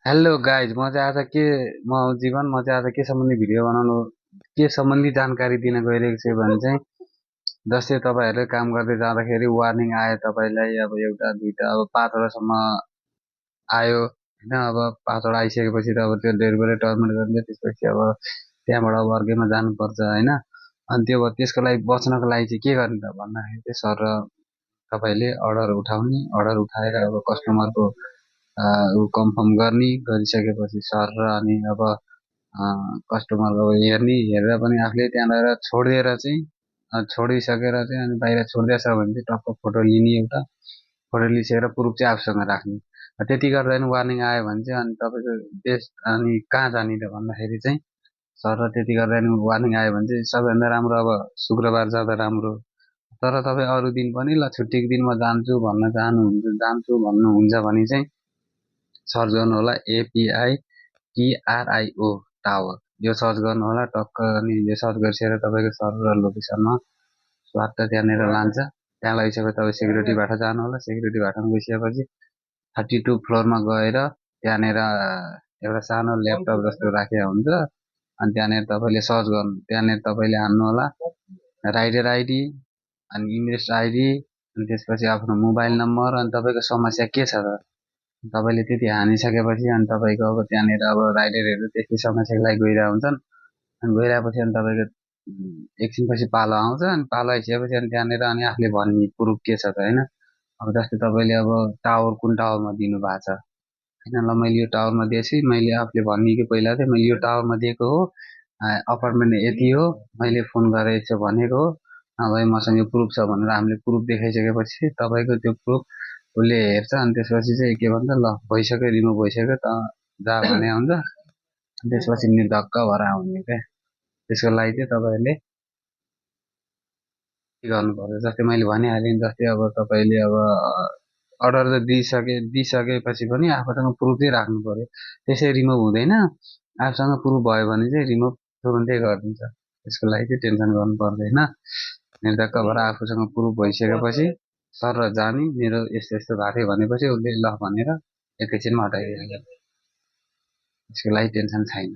Hello guys, म जीवन म चाहिँ आज के सम्बन्धी भिडियो बनाउनु के सम्बन्धी जानकारी दिन गइरहेको छु भने चाहिँ जस्तै तपाईँहरूले काम गर्दै जाँदाखेरि वार्निङ आयो तपाईँलाई अब एउटा दुईटा अब पाँचवटासम्म आयो होइन। अब पाँचवटा आइसकेपछि त अब त्यो डेलिभरी टर्मिनेट गरिदियो। त्यसपछि अब त्यहाँबाट अब अर्कैमा जानुपर्छ होइन। अनि त्यसको लागि बच्नको लागि चाहिँ के गर्ने त भन्दाखेरि चाहिँ सर र तपाईँले अर्डर उठाउने, अर्डर उठाएर अब कस्टमरको कन्फर्म गर्ने, गरिसकेपछि सर र अनि अब कस्टमरको हेर्ने, हेरेर पनि आफूले त्यहाँ लगेर छोडिदिएर चाहिँ छोडिसकेर चाहिँ अनि बाहिर छोडिदिएछ भने चाहिँ टक्क फोटो लिने, एउटा फोटो लिइसकेर प्रुफ चाहिँ आफूसँग राख्ने। त्यति गर्दा पनि वार्निङ आयो भने चाहिँ अनि तपाईँको देश अनि कहाँ जाने त भन्दाखेरि चाहिँ सर र त्यति गर्दा पनि वार्निङ आयो भने चाहिँ सबैभन्दा राम्रो अब शुक्रबार जाँदा राम्रो। तर तपाईँ अरू दिन पनि ल छुट्टीको दिन म जान्छु भन्नुहुन्छ भने चाहिँ सर्च गर्नु होला APITRIO टावर, यो सर्च गर्नु होला टक्क। अनि यो सर्च गरिसकेर तपाईँको सर्भर लोकेसनमा स्वाट त्यहाँनिर लान्छ। त्यहाँ लगिसकेपछि तपाईँ सेक्युरिटी भाटा जानु होला। सेक्युरिटी भाटामा गइसकेपछि 32 फ्लोरमा गएर त्यहाँनिर एउटा सानो ल्यापटप जस्तो राखेको हुन्छ। अनि त्यहाँनिर तपाईँले सर्च गर्नु, त्यहाँनिर तपाईँले हान्नु होला राइडर आइडी अनि इन्भेस्ट आइडी अनि त्यसपछि आफ्नो मोबाइल नम्बर अनि तपाईँको समस्या के छ त तपाईँले त्यति हानिसकेपछि अनि तपाईँको अब त्यहाँनिर अब राइडरहरू त्यस्तै समस्याको लागि गइरहेको हुन्छन्। अनि गइरहेपछि अनि तपाईँको एकछिनपछि पालो आउँछ। अनि पालो आइसकेपछि अनि त्यहाँनिर अनि आफूले भन्ने प्रुफ के छ त होइन। अब जस्तै तपाईँले अब टावर कुन टावरमा दिनु भएको छ होइन, ल मैले यो टावरमा दिएपछि मैले आफूले भन्ने कि पहिला चाहिँ मैले यो टावरमा दिएको हो, अपार्टमेन्ट यति हो, मैले फोन गरेर यसो भनेको हो, नभए मसँग यो प्रुफ छ भनेर हामीले प्रुफ देखाइसकेपछि तपाईँको त्यो प्रुफ उसले हेर्छ। अनि त्यसपछि चाहिँ के भन्छ, ल भइसक्यो, रिमुभ भइसक्यो त जा भने हुन्छ। त्यसपछि निर्धक्क भएर आउने क्या। त्यसको लागि चाहिँ तपाईँहरूले के गर्नु पर्छ, जस्तै मैले भनिहालेँ नि, जस्तै अब तपाईँले अब अर्डर त दिइसकेपछि पनि आफूसँग प्रुफ चाहिँ राख्नु पर्यो। त्यसै रिमुभ हुँदैन। आफूसँग प्रुफ भयो भने चाहिँ रिमुभ तुरुन्तै गरिदिन्छ। त्यसको लागि चाहिँ टेन्सन गर्नु पर्दैन। निर्धक्क भएर आफूसँग प्रुफ भइसकेपछि सर र जाने, मेरो यस्तो यस्तो भएको थियो भनेपछि उसले ल भनेर एकैछिनमा हटाइदिन्छ। त्यसको लागि टेन्सन छैन।